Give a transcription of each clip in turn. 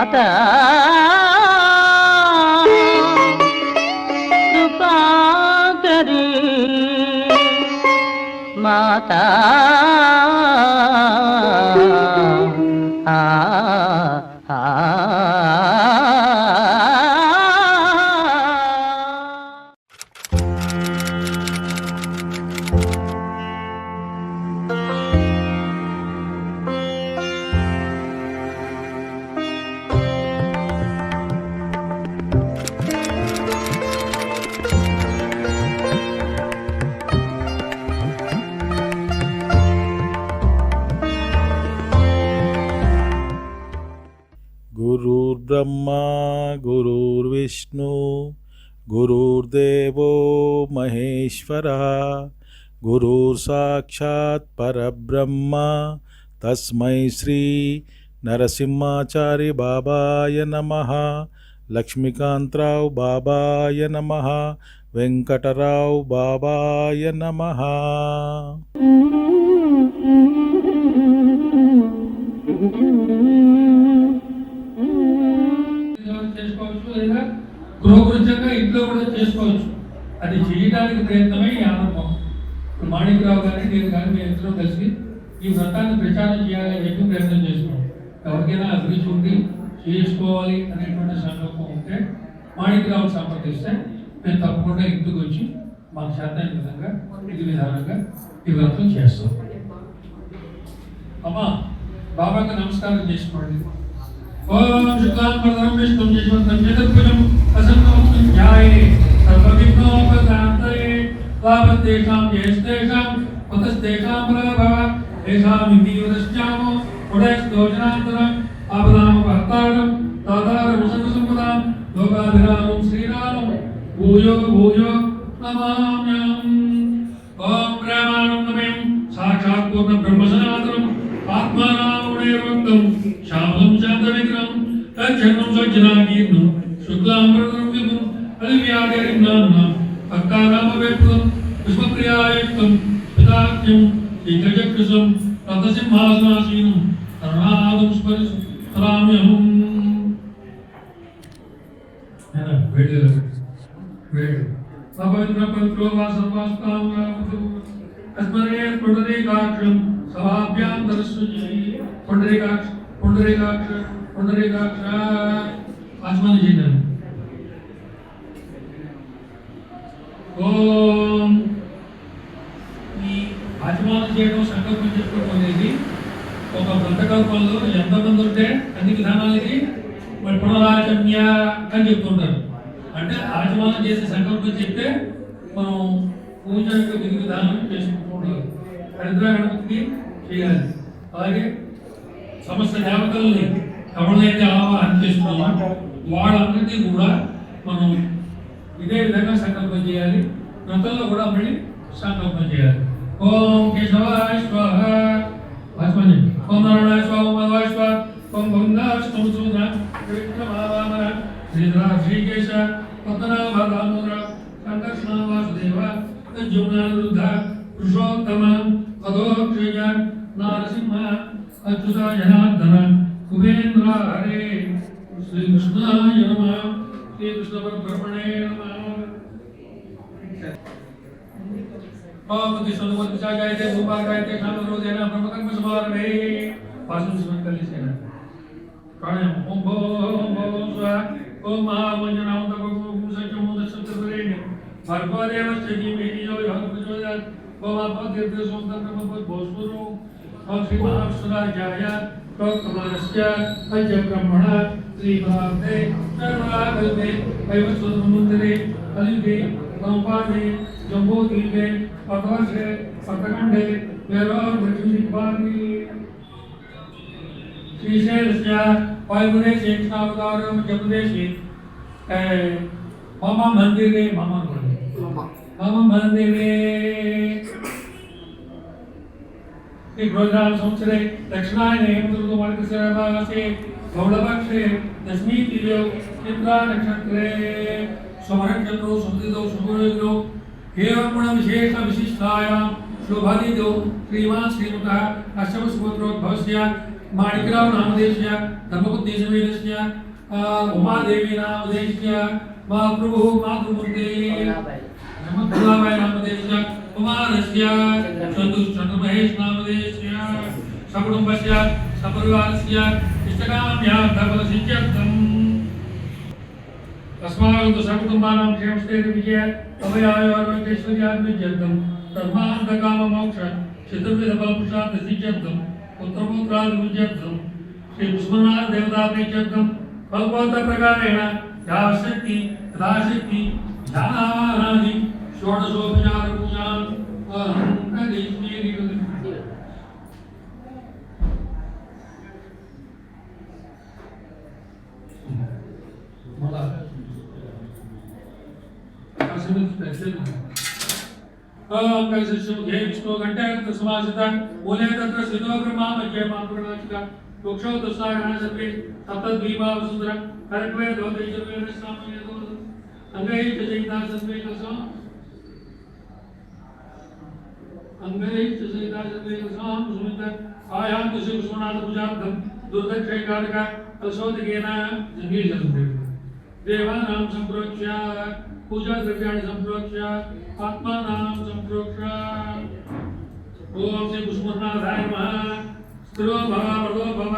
माता कृपाकरी माता गुरुर्ब्रह्मा गुरुर्विष्णु गुरुर्देवो महेश्वरः गुरुर्साक्षात् परब्रह्म तस्मै श्री नरसिंहाचार्य बाबाय नमः। लक्ष्मीकांतराव बाबाय नमः। वेंकटराव बाबाय नमः। చేసుకోవచ్చు లేదా గృహకృత్యంగా ఇంట్లో కూడా చేసుకోవచ్చు. అది చేయడానికి ప్రయత్నమే ఈ ఆరంభం. ఇప్పుడు మాణిక్యరావు గారిని నేను కానీ మీ ఇద్దరం కలిసి ఈ వ్రతాన్ని ప్రచారం చేయాలని చెప్పి ప్రయత్నం చేస్తున్నాం. ఎవరికైనా అభిరుచి ఉండి చేసుకోవాలి అనేటువంటి సంకల్పం ఉంటే మాణిక్యరావు సంప్రదిస్తే మేము తప్పకుండా ఇంటికి వచ్చి మాకు చేతైన విధంగా ఇది విధానంగా ఈ వ్రతం చేస్తాం. అమ్మా బాబాకి నమస్కారం చేసుకోండి. ఓం శుక్లాంబరధరం విష్ణుం శశివర్ధనం చతుర్భుజం ప్రసన్నవదనం ధ్యాయే సర్వవిఘ్నోపశాంతయే లాభస్తేషాం జయస్తేషాం పతస్తేషాం ప్రభవ తేషాం ఇంద్రియదశ్యామో ఉడయస్తోజనాంతరం ఆపదామపహర్తారం దాతారం సర్వసంపదాం లోకాభిరామం శ్రీరామం భూయో భూయో నమామ్యహం. ఓం ప్రేమానందమయం సాక్షాత్ పూర్ణ బ్రహ్మసనాతనం ఆత్మానాముడేవంతం శామం శాంతవిగ్రహం తచ్చన్నం స్వజ్జనాకీర్ణం శుక్లాంబరధరం విభుం అలివ్యాధరిన్నాం భక్తానామవేత్తం పుష్పప్రియాయుక్తం పితాఖ్యం శ్రీగజకృశం రథసింహాసనాసీనం కరుణాదం స్మరామ్యహం. వేడు పవిత్ర పవిత్రో వా సర్వాస్తాం అస్మరే పుండరీకాక్షం సభాభ్యాంతరస్సుజీ పుండరీకాక్ష పుండరీకాక్ష పుండరీకాక్ష ఆస్మాన చేయండి. ఓం ఈ ఆచమానం చేయడం సంకల్పం చెప్పుకోవడం అనేది ఒక వ్రతకల్పంలో ఎంతమంది ఉంటే అన్ని విధానాలకి మరి పునరాచమ్య అని చెప్తుంటారు. అంటే ఆచమానం చేసే సంకల్పం చెప్తే మనం పూజ యొక్క విధి విధానం చేసుకుంటున్నాం. హరిద్రా గణపతికి చేయాలి. అలాగే సమస్త దేవతల్ని ఎవరైతే ఆవాహన చేసుకున్నాం వాళ్ళందరికీ కూడా మనం ఇదే విధంగా సంకల్పం చేయాలి. వ్రతంలో కూడా మళ్ళీ సంకల్పం చేయాలి. ఓం కేశవాయ స్వాహ వాస్మని ఓం నారాయణ స్వాహ మాధవాయ స్వాహ ఓం గోవిందాష్టమసూద్ర విక్రమావామన శ్రీధర శ్రీకేశ పద్మనాభ దామోదర సంకర్షణ వాసుదేవ జమునానిరుద్ధ పురుషోత్తమ పదోక్షయ నారసింహ అచ్యుత జనార్దన కుబేంద్ర హరే శ్రీకృష్ణాయ నమః. శ్రీకృష్ణ పరబ్రహ్మణే నమః. जायते भूपाल गायते शाम रोजेना ब्रह्मकर्म समारभे पासुन स्मरण कलिसेन प्राणायाम ओम भो स्वा ओम महामंजनाम तपो सचमो दशत्रवरेण्य भर्गवदेवस्य धीमहि यो यः प्रचोदयात् ओम आपद्यते सोमतं ब्रह्मपद भोस्पुरो ओम श्री महाविष्णुराजाय प्रोक्तमानस्य पंचब्रह्मण श्रीभारते सर्वरागल्पे वैवस्वतमन्त्रे कलियुगे नवपादे जम्बोद्वीपे पद्मवर्षे सप्तखण्डे वेरोर्वृक्षिभागे श्रीशैलस्य वायुदेशे कृष्णावतारं जम्बुदेशे मम मंदिरे मम मंदिरे संवत्सरे दक्षिणायने हेमन्तऋतुमार्गस्य गौडपक्षे दशमी तिथौ चित्रा नक्षत्रे समरक्षत्रो समुदितो शुभयोगिनो हेमगुण विशेष विशिष्टायां शोभादितो श्रीमान श्रीमतः अष्टम सुपुत्रोद्भवस्य माणिकराव नामदेश्य धर्मबुद्धि समेतस्य उमादेवी नामदेश्य महाप्रभु मातृमूर्ते भोलाबाई नामदेश्य कुमारस्य चतुश्चंद्रमहेश नामदेश्य सकुटुंबस्य सपरिवारस्य इष्टकाम्यार्थफलसिद्ध्यर्थम् अस्माकं सकुटुम्बानां क्षेमस्थैर्य विजय अभयायोर्वैश्वर्याभिवृद्ध्यर्थं धर्मार्थकाममोक्ष चतुर्विधफलपुरुषार्थसिद्ध्यर्थं पुत्रपुत्राभिवृद्ध्यर्थं श्री विश्वनाथ देवता प्रीत्यर्थं भगवतप्रकारेण यावशक्ति तदाशक्ति ध्यानादि षोडशोपचारपूजां अहं करिष्ये। विष्णु घंटे समासिता मूले तत्र सिद्धो ब्रह्मा मध्ये मातृणाचिका वृक्षो दशागणा सर्वे सप्तद्वीपा वसुंधरा कर्कवे दोदैजवे सामये दो अंगै चैता सर्वे दशा अंगै चैता सर्वे दशा सुमित आयाम तुषि विश्वनाथ पूजार्थं दुर्दक्षैकालिका कलशोदकेन जंगीजन्ते देवानां संप्रोक्ष्य पूजा द्रव्याणि संप्रोक्ष्य आत्मानां संप्रोक्ष्य ओम श्री विष्णुनाथाय नमः। स्थिरो भव वरदो भव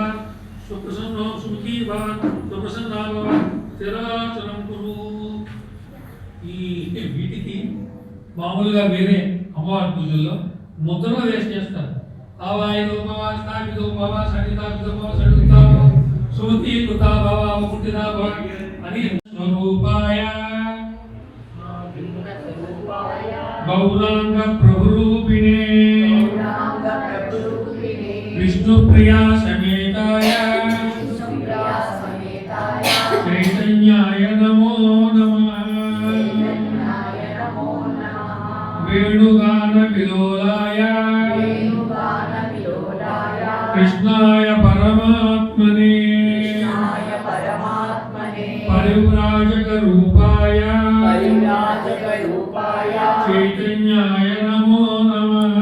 सुप्रसन्नो सुखी भव सुप्रसन्ना भव స్థిరాచలం కురు। ఈ వీటికి మామూలుగా వేరే అమ్మవారి పూజల్లో ముద్రలు వేసి చేస్తారు. ఆవాయిదో భవ స్థాపితో భవ సన్నిధాపితో భవ సన్నిధ సుమతి కృత భవ ముక్తిద భవ అని స్వరూపాయ గౌరాంగ ప్రభురూపిణే विष्णुप्रिया समेताय चैतन्याय नमो नमः। वेणुगान विलोलाय कृष्णाय परमात्मने परिव्राजक रूपाय चैतन्याय नमो नमः।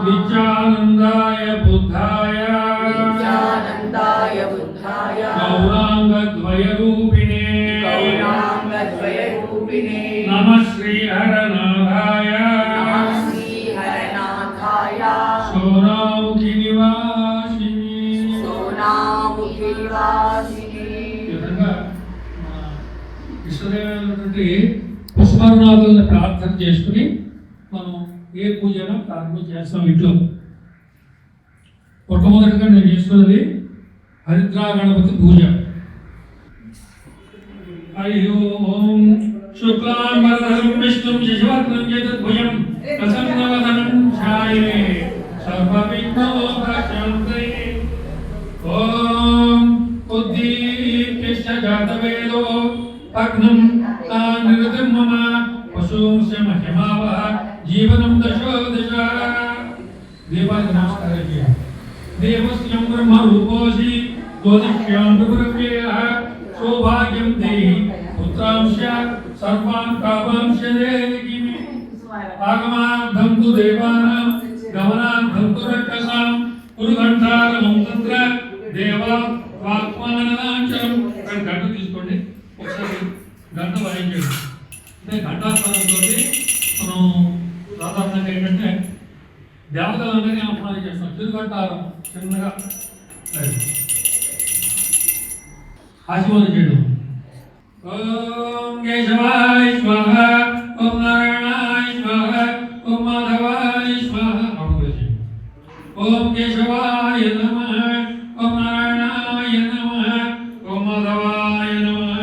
नित्यानंदाय बुद्धाय गौरांगद्वय रूपिणे नमः श्री हरनाथाय सोनामुखी निवासिनी। ఇష్టమైనటువంటి పుష్పనాథులను ప్రార్థన చేసుకుని మనం ఏ పూజను ప్రారంభం చేస్తాం. ఇంట్లో మొట్టమొదటిగా నేను చేసుకున్నది హరిద్రా గణపతి పూజ. హరి ఓం శుక్లాంబరధరం విష్ణుం శశివర్ణం చతుర్భుజం ప్రసన్నవదనం ఛాయే సర్వవిఘ్నోపశాంతయే। ఓం ఉద్దీప్య జాతవేదో అగ్నం నిరతం మమ పశూంశ మహిమావహ जीवनम दशो दशा। देवाय नमस्कार किया। देवस्यं ब्रह्म रूपोऽसि ज्योतिष्यां विप्रव्ययः सौभाग्यं देहि पुत्रांश सर्वान् कामांश देहि मे। आगमार्थं तु देवानां गमनार्थं तु रक्षसां पुरुघण्टारमं तत्र देवा वाक्माननाञ्चलं। గంట తీసుకోండి ఒకసారి గంట వాయించండి. అంటే ఘంటాస్వరంతో మనం సాధారణంగా ఏంటంటే దేవతలందరినీ ఆహ్వానం చేస్తాం. తిరుగంటారం చిన్నగా ఆశీర్వాదం చేయడం. ఓం కేశవాయ స్వాహ ఓం నారాయణాయ స్వాహ ఓం మాధవాయ స్వాహ. ఓం కేశవాయ నమః ఓం నారాయణాయ నమః ఓం మాధవాయ నమః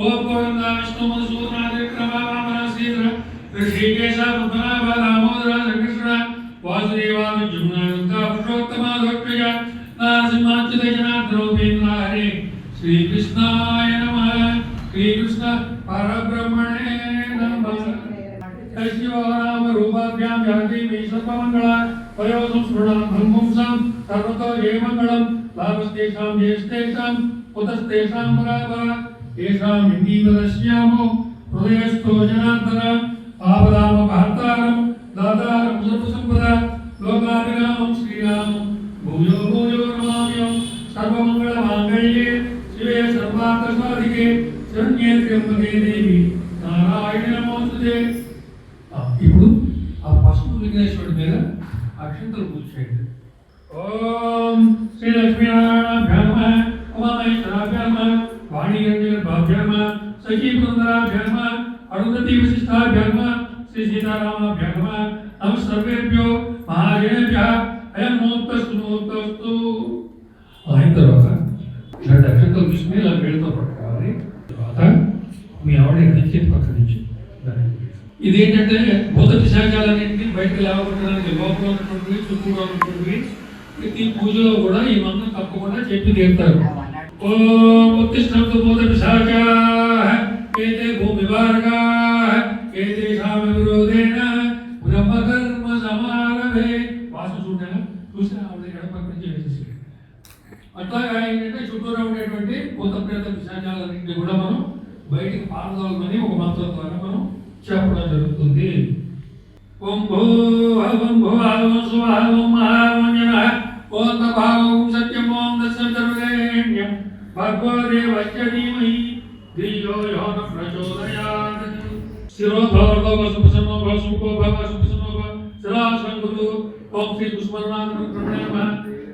ఓం గోవింద విష్ణు మధుసూదన విక్రమ వామన శ్రీధర ऋषिकेश पद्मनाभ दामोदर कृष्ण वासुदेवाय जमुना पुरुषोत्तम लोकप्रिय नरसिंहाच्युत जनार्दन हरे श्री कृष्णाय नमः। श्री कृष्ण परब्रह्मणे नमः। शिवनाम रूपाभ्यां याति मे सर्वमंगला वयो संस्मृणां पुंसां सर्वतो ये मंगलम् लाभस्तेषां ज्येष्ठेषां कुतस्तेषां पराभव येषां हिन्दीवदस्यामो हृदयस्थो जनार्दन आपदामपहर्तारं दातारं सर्वसम्पदा लोकाभिरामं श्री సర్వాంతస్వాధికే శరణ్యే త్ర్యంబకే దేవి నారాయణ నమోస్తుతే. ఇప్పుడు ఆ పసుపు విఘ్నేశ్వరుడి మీద అక్షంతలు పూర్చేయండి. ఓం శ్రీ లక్ష్మీనారాయణాభ్యాం నమః, ఉమామహేశ్వరాభ్యాం నమః, వాణీగర్భాభ్యాం నమః, సఖీపురందరాభ్యాం నమః, అరుంధతీ వశిష్ఠాభ్యాం నమః, శ్రీ సీతారామాభ్యాం నమః. నమః సర్వేభ్యో మహాజనేభ్యః అయం ముహూర్తస్తు ముహూర్తస్తు. అయిన తర్వాత రెండు అక్షంతలు తీసుకుని ఇలా వేడితో పట్టుకోవాలి. తర్వాత మీ ఆవిడ నుంచి పక్క నుంచి ఇదేంటంటే భూత పిశాచాలన్నింటినీ బయటకు లేవగొట్టడానికి లోపల ఉన్నటువంటివి చుట్టూగా ఉన్నటువంటివి ప్రతి పూజలో కూడా ఈ మంత్రం తప్పకుండా చెప్పి తీరుతారు. ఓం ఉత్తిష్టంతు భూత పిశాచాః ఏతే భూమివారకాః ఏతేషాం విరోధేన బ్రహ్మకర్మ సమారభే. వాసు చూడగా చూసిన ఆవిడ ఎడపక్క నుంచి వేసేసి అట్లాగా ఏంటంటే చుట్టూరా ఉండేటువంటి భూత ప్రేత పిశాచాలన్నింటినీ కూడా మనం బయటికి పారదోలమని ఒక మంత్రం ద్వారా మనం చెప్పడం జరుగుతుంది. ఓం భూ హవం భువావం స్వాహం మహామంజనః ఓం తపావం సత్యం ఓం దశర్వరేణ్యం భర్గో దేవస్య ధీమహి ధియో యో న ప్రచోదయాత్. శిరో భవర్గో సుప్రసన్నో భవ సుఖో భవ సుప్రసన్నో భవ శిరాసనం గురు. ఓం శ్రీ పుష్పర్ణానం ప్రణామ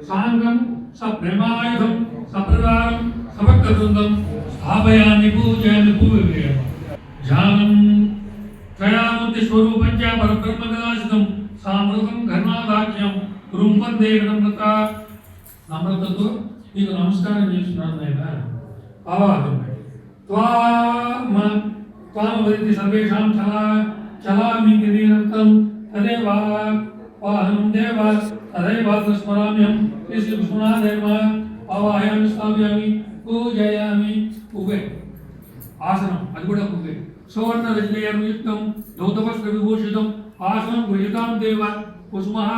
సాంగం సప్రేమాయుధం సప్రదారం సభక్తవృందం స్థాపయామి పూజయామి పూజయామి. ధ్యానం త్రయామూర్తి స్వరూపంచ పరబ్రహ్మ విలాసితం సామృతం ఘర్మాదాఖ్యం రుంపందే నమ్రత. నమ్రతతో నీకు నమస్కారం చేస్తున్నాను నాయన. ఆవాహం త్వామవతి సర్వేషాం చలామి నిరంతరం తదేవ వాహనం దేవ తదైవ స్మరామ్యం. శ్రీ విష్ణునాథేవ ఆవాహయామి స్థాపయామి పూజయామి. ఉభే ఆసనం అది కూడా ఉభే. సువర్ణ రజనీయుక్తం ధౌతవస్త్ర విభూషితం ఆసనం గృహీతాం దేవ కుసుమః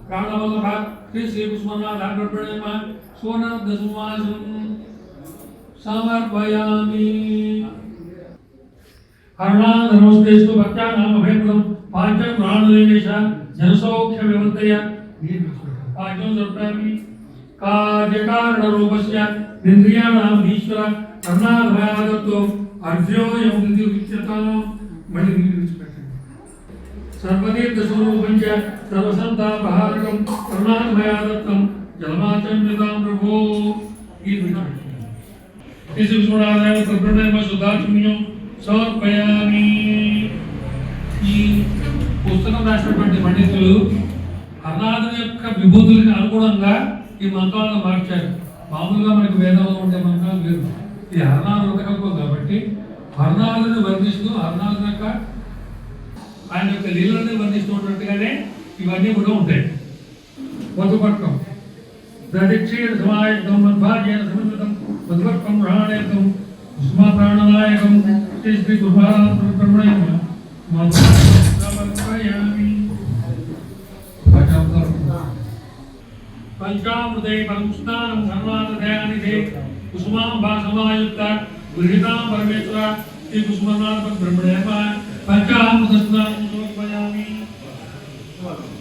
ప్రాణవల్లభ శ్రీ శ్రీ కుసుమనాథాగ్రప్రణేమ సువర్ణరత్నసింహాసనం సమర్పయామి. హరణాధనమస్తేస్తు భక్త్యానామభేదం పాంచం ప్రాణదేవేశ జనసౌఖ్య వివర్తయ. పాంచం సమర్పయామి. కార్యకారణరూపస్య ఇంద్రియాణాం ఈశ్వర కర్ణాధయాదత్తో అర్జోయం ఇది ఉచ్యతాం. మళ్ళీ విడిచిపెట్టండి. సర్వతీర్థ స్వరూపంచ సర్వసంతాపహారకం కర్ణాధయాదత్తం జలమాచం విదాం ప్రభో. ఇది విడిచిపెట్టండి. సుధాచుమ్యం సమర్పయామి. ఈ పుస్తకం రాసినటువంటి పండితులు కర్ణాటక యొక్క విభూతులకి అనుగుణంగా ఈ మంత్రాలను మార్చారు. మామూలుగా మనకి వేదంలో ఉండే మంత్రాలు వేరు. ఇది హరణాలు ఉదకల్పం కాబట్టి హరణాలను వర్ణిస్తూ హరణాల యొక్క ఆయన యొక్క లీలని వర్ణిస్తున్నట్టుగానే ఇవన్నీ కూడా ఉంటాయి. మధుపర్కం దక్షిణ సమాయకం మధ్వాజ్యేన సమన్వితం మధుపర్కం ప్రాణాయకం కుసుమా ప్రాణనాయకం శ్రీ శ్రీ కుమారబ్రహ్మణ్యం సమర్పయామి. పంచామృతే పరమస్నానం సర్వాదయానిధే కుసుమాంబా సమాయుక్త గృహీతాం పరమేశ్వర శ్రీ కుసుమనాథ బ్రహ్మణేమ పంచామృత స్నానం సమర్పయామి.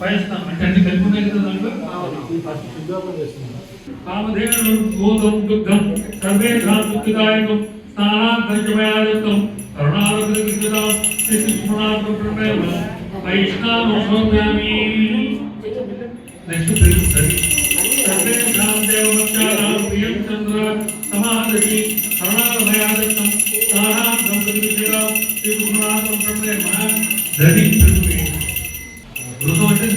పయస్నానం అంటే అన్ని కలిపి ఉన్నాయి కదా దాంట్లో. కామధేను గోధం దుగ్ధం సర్వేషాం దుఃఖదాయకం స్నానార్థమయాయుక్తం కరుణావృతం శ్రీ కుసుమనాథ బ్రహ్మణేమ వైష్ణవం సమర్పయామి. నెక్స్ట్ పెరుగుతుంది. సర్వేషాం దేవవత్యానాం ప్రియం చంద్ర సమాధి కరుణాభయాదత్తం స్నానార్థం ప్రతిష్ఠితాం శ్రీ కుసుమనాథ బ్రహ్మణేమ దధి పృథ్వీ. ఋతం అంటే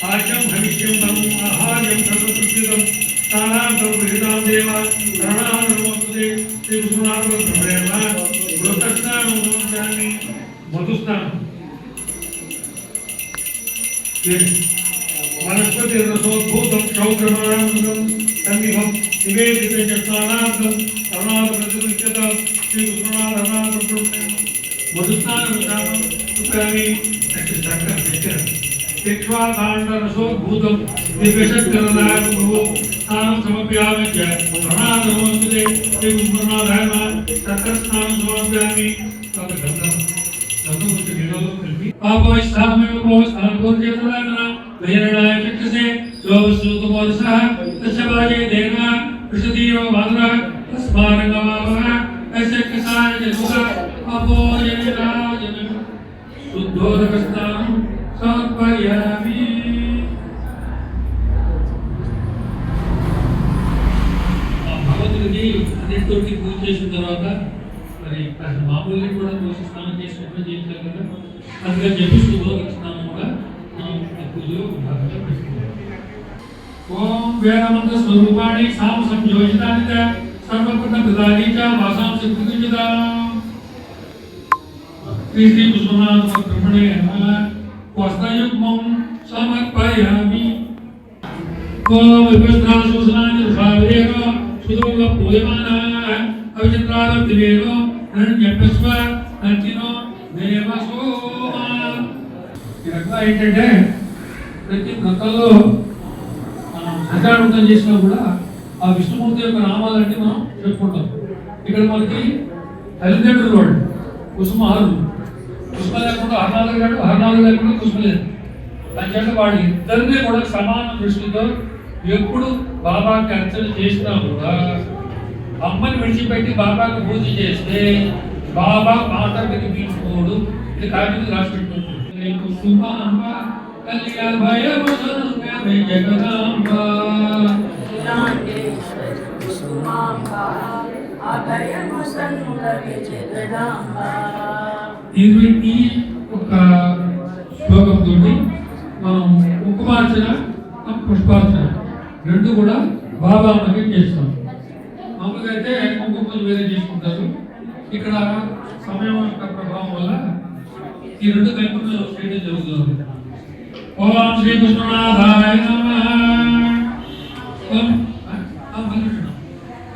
పాఠ్యం భవిష్యం వరం ఆహార్యం సర్వసృష్టితం స్నానార్థం గృహీతాం దేవ కరుణానమోస్తుతే శ్రీ కుసుమనాథ బ్రహ్మణేమ. వృతస్నానం సమర్పయామి. మధుస్నానం వనస్పతి రసోద్భూతం క్షౌద్రమాణం సన్నిభం నివేదిత స్నానార్థం కరుణాథ ప్రతిష్ఠిత శ్రీ కుసుమనాథ బ్రహ్మణేమ. మధుస్నానం శిక్ష్వాకాండ రసోద్భూతం దివ్యశక్తిరదాయం భువో స్నానం సమర్పయామి. కరుణాధమోస్తుతే శ్రీ కుసుమనాథాయ సత్రస్నానం సమర్పయామి. स्मारकमावः अस्य कसाय जगुः अभोजनराजन शुद्धोदकस्नानं समर्पयामि। భగవంతుడికి అన్నిటితోటి పూజ చేసిన తర్వాత మరి మామూలుగా కూడా రోజు స్నానం చేసినప్పుడు చేయించాలి కదా, అందుకని చెప్పి శుద్ధోదక స్నానం కూడా పూజలో భాగంగా పెట్టుకుంటాం. ఓం వేదమంత్ర స్వరూపాణి సామ సంయోజితాని చ సర్వపద ప్రదాని చ వాసాంశ కృతిచిదాం శ్రీ శ్రీ విశ్వనాథ బ్రహ్మణే నమః వస్త్రయుగ్మం సమర్పయామి. ఓం విపస్త్రాసుసనాని భావేన సుదూర పూయమానః అవిచిత్రాల దివేనో రణ్యపస్వ అంతినో దేవసోమ. ఈ రకంగా ఏంటంటే ప్రతి వ్రతంలో సంచారవృతం చేసినా కూడా ఆ విష్ణుమూర్తి యొక్క నామాలన్నీ మనం చెప్పుకుంటాం. ఇక్కడ మనకి తల్లిదండ్రులు వాళ్ళు కుసుమహారులు, కుసుమ లేకుండా హర్నాథుడు గారు, హర్నాథుడు లేకుండా కుసుమ లేదు. దానిచేత వాళ్ళు ఇద్దరినీ కూడా సమాన దృష్టితో ఎప్పుడు బాబాకి అర్చన చేసినా కూడా అమ్మని విడిచిపెట్టి బాబాకి పూజ చేస్తే బాబా మాతకి పీల్చుకోడు. ఇది కాగితం రాసి పెట్టుకుంటుంది. ఈ ఒక శ్లోకంతో మనం కుంకుమార్చన పుష్పార్చన రెండు కూడా బాబా అమ్మకి చేస్తాం. మామూలుగా అయితే కుంకుమ వేరే చేసుకుంటారు. ఇక్కడ సమయం యొక్క ప్రభావం వల్ల ఈ రెండు కైపుల్లో చేయడం జరుగుతుంది. ఓం శ్రీ కృష్ణనాథాయ నమః.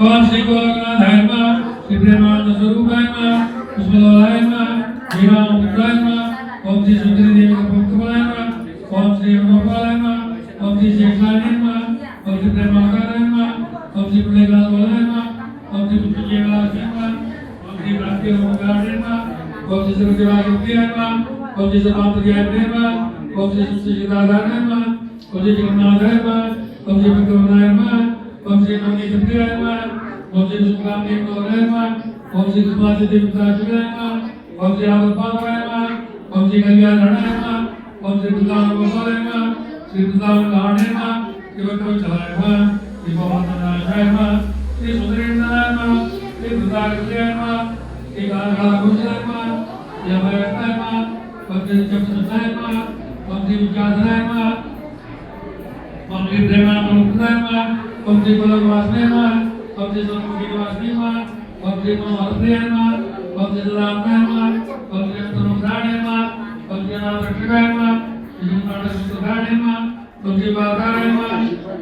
ఓం శ్రీ గోరఖనాథాయ నమః. శ్రీ ప్రేమానంద స్వరూపాయ నమః. పుష్పలోలాయ నమః. శ్రీరామపుత్రాయ నమః. ఓం శ్రీ సుందరీదేవి భక్తులాయ నమః. ఓం శ్రీ గోపాలాయ నమః. ఓం శ్రీ శేషాయ నమః. ఓం శ్రీ ప్రేమాకారాయ నమః. ఓం శ్రీ పుణ్యగ్లాసోలాయ నమః. ఓం శ్రీ పుష్పజయలాయ నమః. ఓం శ్రీ ప్రాప్తియోగాయ నమః. ఓం శ్రీ సర్వదేవాయ నమః. ఓం శ్రీ సర్వాంతర్యాయ నమః. ఓం శ్రీ సుశీలాయ నమః. ఓం శ్రీ జగన్నాథాయ నమః. ఓం శ్రీ భక్తవరాయ నమః. ఓం శ్రీ నవనీతప్రియాయ నమః. ఓం శ్రీ సుఖామేశ్వరాయ నమః. ఓం శ్రీ సుమాదేవితాయ నమః. ఓం శ్రీ ఆపత్పాదాయ నమః. ఓం శ్రీ కళ్యాణాయ నమః. ఓం శ్రీ బృందావనగోపాలాయ నమః. శ్రీ బృందావనగామినే నమః. శ్రీ భక్తవత్సలాయ నమః. శ్రీ భవనాథాయ నమః. శ్రీ సుందరేంద్రాయ నమః. శ్రీ బృందావనగోపాలాయ నమః. శ్రీ కాళకాలభూషణాయ నమః. శ్రీ అభయస్థాయ నమః. ఓం శ్రీ చక్రసుతాయ నమః. ఓం శ్రీ విద్యాధరాయ నమః. ఓం శ్రీ ప్రేమానందాయ నమః. ఓం శ్రీ కులవాసనాయ నమః. ఓం శ్రీ సర్వశ్రీనివాసాయ నమః. ఓం శ్రీ మనోహరప్రియాయ నమః. ఓం శ్రీ రామాయ నమః. ఓం శ్రీ తనుప్రాణాయ నమః. ఓం శ్రీ నారాయణాయ నమః. శ్రీ నారాయణాయ నమః. ఓం శ్రీ బాధాయ నమః.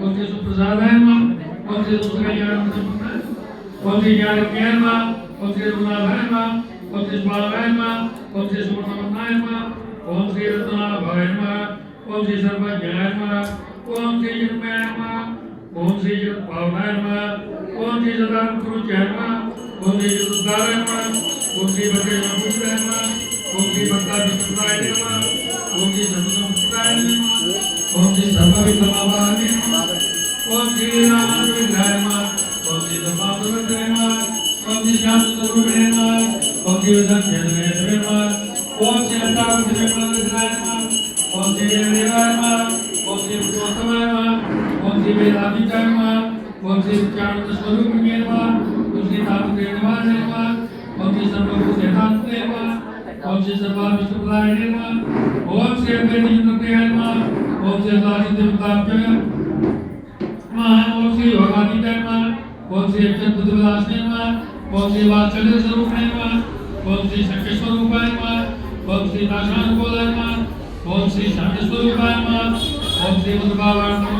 ఓం శ్రీ సుప్రసాదాయ నమః. ఓం శ్రీ సుఖయాయ ఓం శ్రీ జ్ఞానజ్ఞాయ నమః. ఓం శ్రీ రఘునాథాయ నమః. ఓం శ్రీ స్వాహాయ నమః. ఓం శ్రీ సువర్ణవర్ణాయ నమః. ఓం శ్రీ రత్నాభాయ నమః. ఓం శ్రీ సర్వజ్ఞాయ నమః. ఓం శ్రీ జన్మయాయ నమః. ఓం శ్రీ జగత్పావనాయ నమః. ఓం శ్రీ సదానందపురుషాయ నమః. ఓం శ్రీ జగద్ధారాయ నమః. ఓం శ్రీ భద్రేశ్వరాయ నమః. ఓం శ్రీ భక్తాభిష్టాయ నమః. ఓం శ్రీ సర్వసంస్కృతాయ నమః. ఓం శ్రీ సర్వవిఘ్ననాభాయ నమః. ఓం శ్రీ రామానుజాయ నమః. ఓం శ్రీ సర్వాంతరాయ నమః. ఓం శ్రీ శాంతస్వరూపిణే నమః. ఓం శ్రీ విద్యాధరేశ్వరే నమః. ఓం శ్రీ అష్టాదశ నమః. ఓం శ్రీ దేవాయ నమః. ఓం శ్రీ పురుషోత్తమాయ నమః. ఓం శ్రీ వేదాంతాయ నమః. ఓం శ్రీ విద్యానంద స్వరూపిణే నమః. ఓం శ్రీ తాపత్రేయవాయ నమః. ఓం శ్రీ సర్వభూతేతాంతే నమః. ఓం శ్రీ సర్వావిష్ణుప్రాయ నమః. ఓం శ్రీ అద్వైతేంద్రప్రియాయ నమః. ఓం శ్రీ సాచిత్యముక్తాభ్యాయ నమః. ఓం శ్రీ యోగాతీతాయ నమః. ఓం శ్రీ అక్షరబుద్ధివిలాసాయ నమః. ఓం శ్రీ వాత్సల్య స్వరూపాయ నమః. ఓం శ్రీ శక్తిస్వరూపాయ నమః. ఓం శ్రీ నాశానుకూలాయ నమః. ఓం శ్రీ శాంతిస్వరూపాయ నమః. ఓం శ్రీ మధుభావాయ నమః.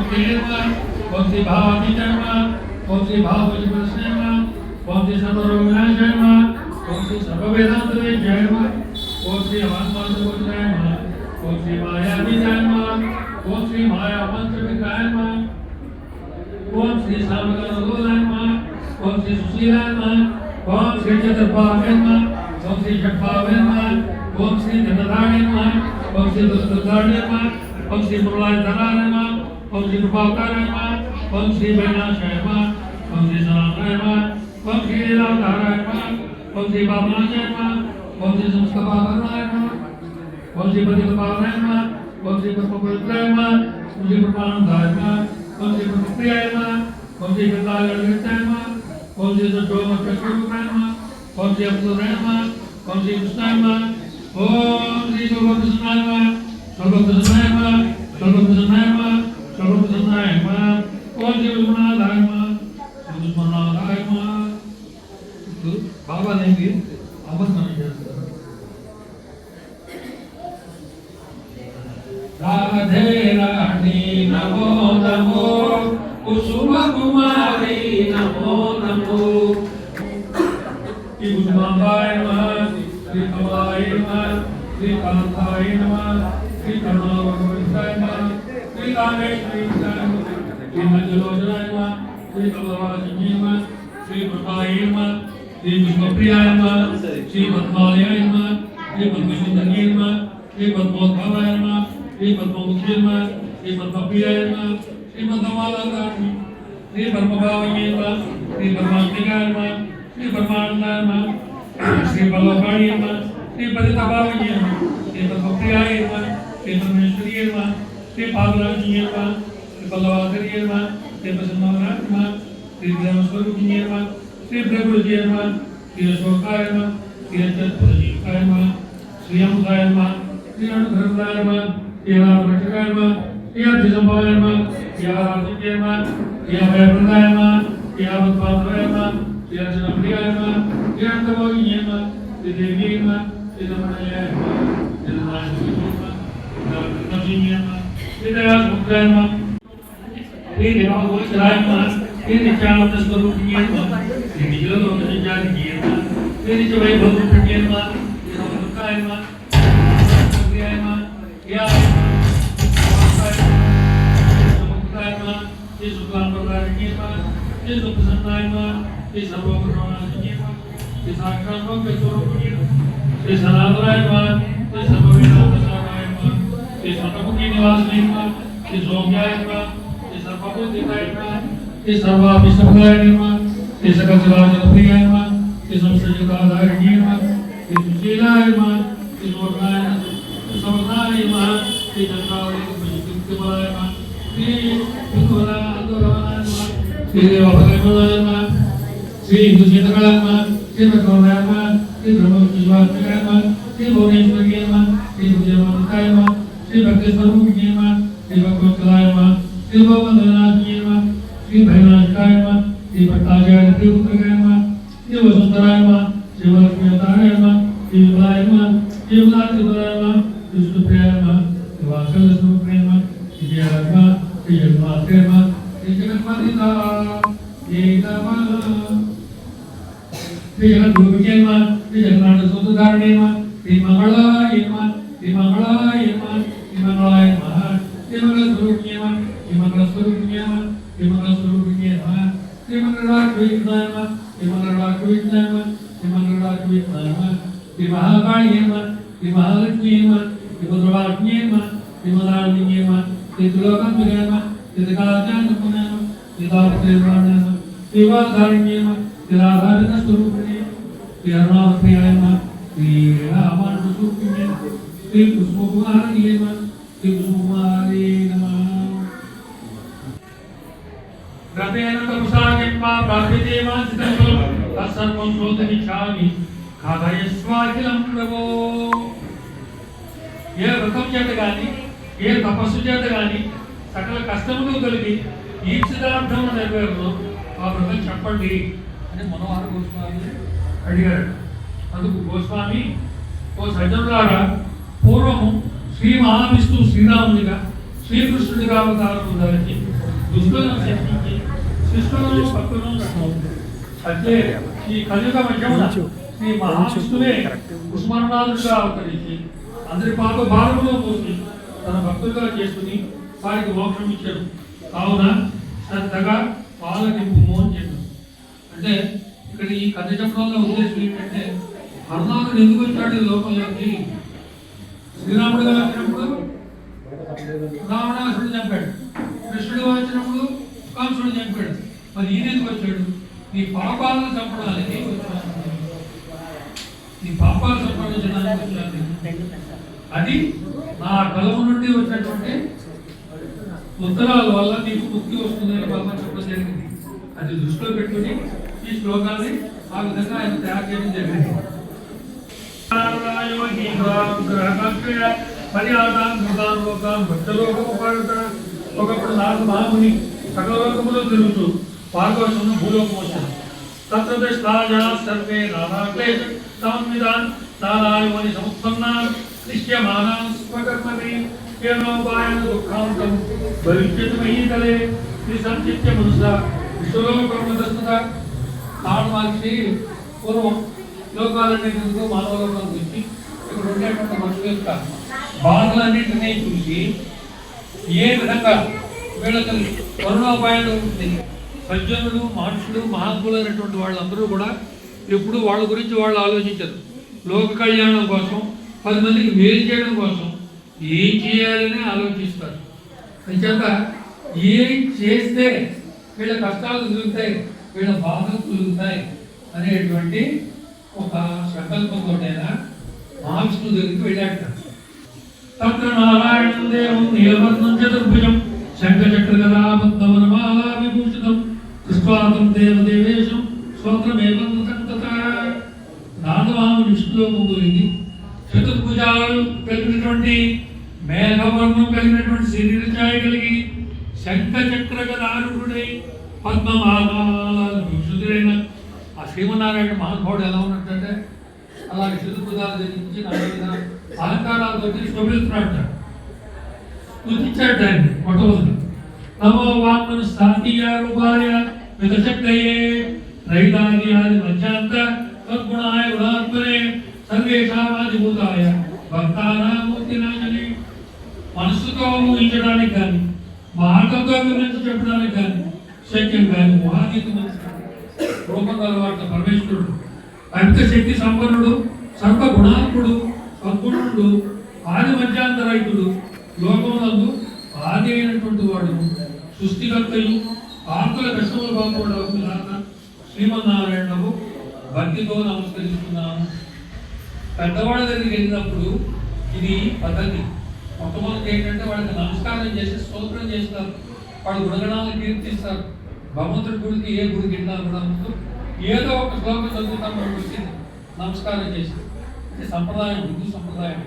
ఓం శ్రీ భావాతీతాయ నమః. ఓం శ్రీ భావపరిప్రశ్నాయ నమః. ఓం శ్రీ సర్వరోగనాశాయ నమః. ఓం శ్రీ సర్వవేదాంతవేద్యాయ నమః. ఓం శ్రీ అవాన్మానగోచరాయ నమః. ఓం శ్రీ మాయాతీతాయ నమః. ఓం శ్రీ మాయామంత్రవిగ్రహాయ నమః. ఓం శ్రీ సామగానగోదాయ నమః. ఓం శ్రీ సుశీలాయ నమః. ఓం శ్రీ చతుర్భావాయ నమః. ఓం శ్రీ షట్భావాయ నమః. ఓం శ్రీ ధనధారణే నమః. ఓం శ్రీ దుఃఖధారణే నమః. ఓం శ్రీ ప్రళయధరాయ నమః. ఓం శ్రీ కృపాకారాయ నమః. ఓం శ్రీ వైనాశాయ నమః. ఓం శ్రీ సనాతనాయ నమః. ఓం శ్రీ లీలావతారాయ నమః ఓం శ్రీ బాబునాథాయ నమః ఓం శ్రీ సంస్థాపనాయ నమః ఓం శ్రీ పతిపావనాయ నమః ఓం శ్రీ పరమపవిత్రాయ నమః ఓం శ్రీ పరమానందాయ నమః ఓం శ్రీ పరమప్రియాయ నమః ఓం శ్రీ గంగాధరాయ నమః ఓం శ్రీ సత్యోమకృష్ణాయ నమః ఓం శ్రీ అమృతాయ నమః ఓం శ్రీ కృష్ణాయ నమః ఓం శ్రీ సర్వకృష్ణాయ నమః సర్వకృష్ణాయ నమః సర్వకృష్ణాయ నమః సర్వకృష్ణాయ నమః ఓం శ్రీ విష్ణునాథాయ నమః శ్రీ విష్ణునాథాయ నమః. ఇప్పుడు బాబా అనేది అమృతం చేస్తారు. రాధే రాణి నమో నమో కుసుమ కుమారి నమో నమో శ్రీ కుసుమాంబాయ నమః శ్రీ కమలాయ నమః శ్రీ కాంతాయ నమః శ్రీ కరుణావతాయ నమః శ్రీ కామేశ్వరి నమః శ్రీ మంజులోచనాయ నమః శ్రీ కమలవాసిన్యై నమః శ్రీ కృపాయ నమః శ్రీ విష్ణుప్రియాయ నమః శ్రీ పద్మాలయాయ నమః శ్రీ పద్మసుందర్యై నమః శ్రీ పద్మోద్భవాయ నమః శ్రీ పద్మముఖ్యై నమః శ్రీ పద్మప్రియాయ నమః శ్రీ పద్మమాలాధారిణి శ్రీ పద్మభావయై నమః శ్రీ పద్మాంతికాయ నమః శ్రీ పద్మానందాయ నమః శ్రీ పల్లవాణి నమః శ్రీ పతితభావయై నమః శ్రీ పద్మప్రియాయ నమః శ్రీ పరమేశ్వర్యై నమః శ్రీ పాదరాజ్ఞై నమః శ్రీ పల్లవాధర్యై నమః శ్రీ ప్రసన్నవరాయ నమః శ్రీ జ్ఞానస్వరూపిణ్యై నమః శ్రీ ప్రకృతియై నమః శ్రీ అశోకాయ నమః శ్రీ అత్యద్భుతజీవికాయ నమః శ్రీ అమృతాయ నమః శ్రీ అణుధర్మదాయ నమః శ్రీ రామరక్షకాయ నమః శ్రీ అర్ధసంభవాయ నమః శ్రీ ఆరాధ్యాయ నమః శ్రీ అభయప్రదాయ నమః శ్రీ ఆపద్బాంధవాయ నమః శ్రీ అర్చనప్రియాయ నమః శ్రీ అనంతభోగిన్యై నమః శ్రీ దేవ్యై నమః శ్రీ రమణాయ నమః శ్రీ నారాయణాయ నమః శ్రీ కృష్ణాయ నమః శ్రీ దయాసముద్రాయ నమః శ్రీ దేవగోచరాయ నమః శ్రీ నిత్యానంద స్వరూపిణ్యై నమః శ్రీ నిజలోకనిత్యానిత్యై నమః శ్రీ నిత్యవైభవరూపిణ్యై నమః శ్రీ నమోదుర్గాయ నమః శ్రీ నమః శ్రీ శుక్లాంబరాయ నమః శ్రీ సుప్రసన్నాయ నమః శ్రీ సర్వోపద్రవనాశిన్యై నమః శ్రీ సాక్షాత్స్వరూపిణ్యై నమః శ్రీ సనాతనాయ నమః శ్రీ సర్వవేదాంతసారాయ నమః శ్రీ స్వర్ణముఖి నివాసినే నమః శ్రీ సౌమ్యాయ నమః శ్రీ సర్వభూతికాయ నమః శ్రీ సర్వాభిష్టప్రదాయ నమః శ్రీ సకలజలాజలప్రియాయ నమః శ్రీ సంసర్జకాధారిణ్యై నమః శ్రీ సుశీలాయ నమః శ్రీ సువర్ణాయ నమః శ్రీ సమర్థాయ నమః శ్రీ చంద్రావళి నమః శ్రీ విష్ణువరాయ నమః శ్రీ దేవభగవాయ నమః శ్రీ హిందూచేతకాయ నమః శ్రీ భగవాయ నమః శ్రీ బ్రహ్మవిష్ణువాయ నమః శ్రీ భువనేశ్వర్యాయ నమః శ్రీ విజయవంతాయ నమః శ్రీ భక్తి స్వరూపిణ్యై నమః శ్రీ భగవత్కలాయ నమః శ్రీ భగవంతనాథ్యై నమః శ్రీ భైరవనాథాయ నమః శ్రీ భట్టాచార్య త్రిపుత్రకాయ నమః శ్రీ వసుంధరాయ నమః శ్రీ వరలక్ష్మీవతారాయ నమః శ్రీ విమలాయ నమః శ్రీ విమలాత్రిపురాయ నమః శ్రీ విష్ణుప్రియాయ నమః శ్రీ వాత్సల్య స్వరూపిణ్యై నమః శ్రీ జయాయ నమః శ్రీ జగన్మాత్రే నమః శ్రీ జగన్మాత్రే నమః శ్రీ జగద్గురువిజయ నమః శ్రీ జగన్నాథ సూత్రధారణే నమః శ్రీ మంగళాయ నమః శ్రీ మంగళాయ నమః శ్రీ మంగళాయ నమః శ్రీ మంగళస్వరూపిణ్యై నమః శ్రీ మంగళస్వరూపిణ్యై నమః శ్రీ మంగళస్వరూపిణ్యై నమః శ్రీ మంగళరాజ్యవిఘ్నాయ నమః శ్రీ మంగళరాజ్యవిఘ్నాయ నమః శ్రీ మంగళరాజ్యవిఘ్నాయ నమః శ్రీ మహాకాళియై నమః శ్రీ మహాలక్ష్మీయై నమః శ్రీ భద్రవాజ్ఞై నమః శ్రీ మదాళిన్యై నమః శ్రీ త్రిలోకంబికాయ నమః శ్రీ త్రికాలాచార్యపుణ్యాయ నమః శ్రీ తాపత్రేయప్రాణాయ నమః శ్రీ వాగ్ధారిణ్యై నమః శ్రీ రాధారణ స్వరూపిణ్యై శ్రీ అరుణావప్రియాయ నమః శ్రీ రామానుజ స్వరూపిణ్యై శ్రీ కుసుమకుమారిణ్యై నమః శ్రీ కుసుమకుమారీ నమః. గ్రహేణ తపసాకింపా ప్రార్థితేమాచితం తత్సర్వం శ్రోతమిచ్ఛామి ఖాదయస్వాఖిలం ప్రభో. ఏ వ్రతం చేత కానీ ఏ తపస్సు చేత కానీ సకల కష్టములు కలిగి ఈప్సితార్థం నెరవేరును ఆ వ్రతం చెప్పండి అని మనోహర గోస్వామి అడిగారు. అందుకు గోస్వామి, ఓ సజ్జనులారా, పూర్వము శ్రీ మహావిష్ణువు శ్రీరామునిగా శ్రీకృష్ణుడిగా అవతారం ధరించి దుష్టులను శిక్షించి శిష్టులను భక్తులను అంటే ఈ కలియుగ మధ్యమున శ్రీ మహావిష్ణువే కుష్మనాథుడిగా అవతరించి అందరి పాప భారములో పోసి తన భక్తులుగా చేసుకుని వారికి మోక్షం ఇచ్చాడు. కావున శ్రద్ధగా పాలకింపు అని చెప్పాడు. అంటే ఇక్కడ ఈ కథ చెప్పడంలో ఉద్దేశం ఏంటంటే, హనుమానుడు ఎందుకు వచ్చాడు ఈ లోకంలోకి? శ్రీరాముడిగా వచ్చినప్పుడు రావణాసురుడు చంపాడు, కృష్ణుడిగా వచ్చినప్పుడు కంసుడు చంపాడు. మరి ఈయన ఎందుకు వచ్చాడు? నీ పాపాలను చంపడానికి వచ్చాను. నీ పాపాలు సంపాదించడానికి వచ్చాను. అది నా కలము నుండి వచ్చినటువంటి ఉత్తరాల వల్ల నీకు ముక్తి వస్తుందని బాబా చెప్పడం జరిగింది. అది దృష్టిలో పెట్టుకుని ఈ శ్లోకాన్ని ఆ విధంగా ఆయన తయారు చేయడం జరిగింది. ఒకప్పుడు నాకు మహాముని సకల లోకములో తిరుగుతూ పార్వశంలో భూలోకం వచ్చాను. తత్రదృష్టాయా సర్వే నానాక్లేశ సమన్వితాన్ నానాయుమని సముత్పన్నాన్ నిశ్చయమానాన్ స్వకర్మణి కేనోపాయన దుఃఖాంతం భవిష్యత్తుమయీతలే త్రిసంచిత్య మనుషా విశ్వలోకర్మదస్తుత కారణమాక్షి పూర్వం లోకాలన్నింటితో మానవ లోకాలు వచ్చి ఇక్కడ ఉండేటువంటి మనుషుల యొక్క బాధలన్నింటినీ చూసి ఏ విధంగా వీళ్ళకి కరుణోపాయాలు ఉంటుంది. సజ్జనులు మనుషులు మహాత్ములు అనేటువంటి వాళ్ళందరూ కూడా ఎప్పుడు వాళ్ళ గురించి వాళ్ళు ఆలోచించరు. లోక కళ్యాణం కోసం 10 మందికి మేలు చేయడం కోసం ఏం చేయాలని ఆలోచిస్తారు. అంచేత ఏం చేస్తే వీళ్ళ కష్టాలు తొలుగుతాయి, వీళ్ళ బాధలు తొలుగుతాయి అనేటువంటి ఒక సంకల్పంతోనైనా మహావిష్ణువు దగ్గరికి వెళ్ళాట. తత్ర నారాయణం దేవం నీలవర్ణం చతుర్భుజం శంఖచక్రగదాబద్ధవనమాలా విభూషితం కృష్ణాతం దేవదేవేశం స్తోత్రమేవం తత నాదమాము విష్ణులోకం గురించి చతుర్భుజాలు కలిగినటువంటి మేఘవర్ణం కలిగినటువంటి శరీర ఛాయ కలిగి శంఖచక్రగదారుడై పద్మమాల విభూషితుడైన ఆ శ్రీమన్నారాయణ మహానుభావుడు ఎలా ఉన్నట్టంటే అలాగే చతుర్భుజాలు ధరించి నా మీద అలంకారాలతో శోభిస్తున్నాడు. స్తుతించాడు ఆయన్ని మొట్టమొదటి. నమో వామన స్థాతీయ రూపాయ విదశక్తయే రైతాది ఆది మధ్యాంత సద్గుణాయ గుణాత్మనే సర్వేషామాదిభూతాయ భక్తానామూర్తినాయని. మనస్సుతో ఊహించడానికి కానీ మాటతో వివరించి చెప్పడానికి కానీ శక్యం కానీ మహాతీతమైన రూపం గలవాడు పరమేశ్వరుడు. అమిత శక్తి సంపన్నుడు, సర్వగుణాత్ముడు, సద్గుణుడు, ఆది మధ్యాంతరైతుడు, లోకమునందు ఆది అయినటువంటి వాడు, సృష్టికర్తయు, ఆత్మల కష్టములు బాగుపడవు శ్రీమన్నారాయణకు భక్తితో నమస్కరిస్తున్నాను. పెద్దవాళ్ళ దగ్గరికి వెళ్ళినప్పుడు ఇది పద్ధతి. మొట్టమొదటి ఏంటంటే వాళ్ళకి నమస్కారం చేసి స్తోత్రం చేస్తారు, వాళ్ళ గుణగణాలను కీర్తిస్తారు. భగవంతుడి గుడికి ఏ గుడికి వెళ్ళినా కూడా ఏదో ఒక శ్లోకం చదువుతాం మనకు వచ్చింది నమస్కారం చేసి. అంటే సంప్రదాయం, హిందూ సంప్రదాయం.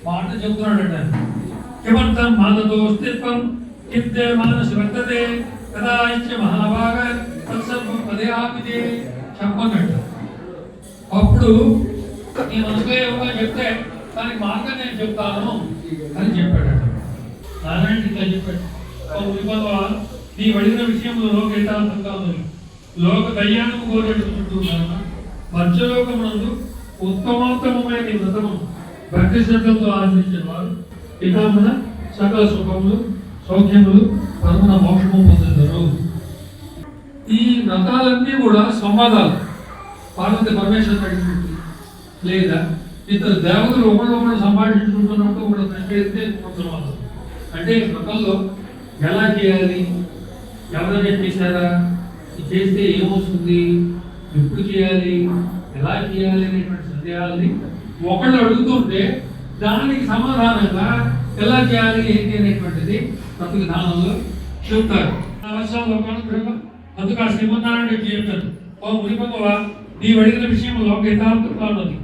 మాట చెబుతున్నాడట. కిమర్థం మానతో స్థిత్వం కిందే మానసి వర్తతే కదా ఇచ్చే మహాభాగ తత్సర్వం పదే ఆపితే చెప్పన్నట్టు. అప్పుడు నీ మనసులో ఏమో చెప్తే దానికి మార్గం నేను చెప్తాను అని చెప్పాడట. నారాయణ ఇట్లా చెప్పాడు. నీ అడిగిన విషయంలో లోకేతాంతంగా ఉంది. లోక కళ్యాణము కోరేడుకుంటూ మధ్యలోకమునందు ఉత్తమోత్తమమైన నీ వ్రతము భక్తి శ్రద్ధలతో ఆచరించిన వారు ఇక మన సకల సుఖములు సౌఖ్యములు పరమున మోక్షము పొందుతారు. ఈ వ్రతాలన్నీ కూడా సంవాదాలు. పార్వతి పరమేశ్వరుడు అడిగినట్టు లేదా ఇద్దరు దేవతలు ఒకళ్ళు సంభాషించుకుంటున్నట్టు ఒకళ్ళు ప్రశ్నిస్తే సంవాదం. అంటే వ్రతంలో ఎలా చేయాలి, ఎవరైనా చేశారా, చేస్తే ఏమొస్తుంది, ఎప్పుడు చేయాలి, ఎలా చేయాలి అనేటువంటి సందేహాలని ఒకళ్ళు అడుగుతుంటే దానికి సమాధానంగా ఎలా చేయాలి ఏంటి అనేటువంటిది ప్రతి విధానంలో చెప్తారు. అందుకు ఆ శ్రీమన్నారాయణ చెప్తారు. ఓ మునిపవ నీ అడిగిన విషయం లోక యథార్థంగా ఉన్నది.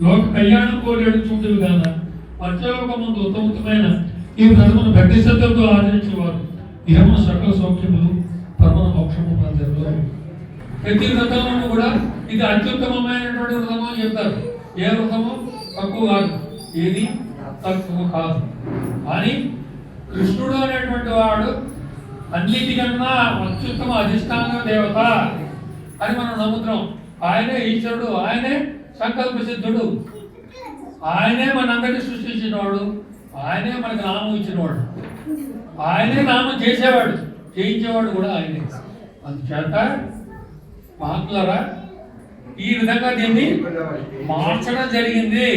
లోక కళ్యాణం కోరి అడుగుతుంటే విధానం మధ్యలోక ముందు ఉత్తమమైన ఈ వ్రతమును భక్తి శ్రద్ధలతో ఆచరించేవారు ఇహమున సకల సౌఖ్యములు పరమ మోక్షము పొందారు. ప్రతి వ్రతంలో కూడా ఇది అత్యుత్తమమైనటువంటి వ్రతము అని చెప్తారు. ఏ వ్రతము తక్కువ కాదు, ఏది తక్కువ కాదు. కానీ కృష్ణుడు అనేటువంటి వాడు అన్నిటికన్నా అత్యుత్తమ అధిష్టాన దేవత అని మనం నమ్ముతున్నాం. ఆయనే ఈశ్వరుడు, ఆయనే సంకల్ప సిద్ధుడు, ఆయనే మనందరినీ సృష్టించినవాడు, ఆయనే మనకు నామం ఇచ్చినవాడు, ఆయనే నామం చేసేవాడు, చేయించేవాడు కూడా ఆయనే. అందుచేత మహాత్ములారా ఈ విధంగా దీన్ని మార్చడం జరిగింది.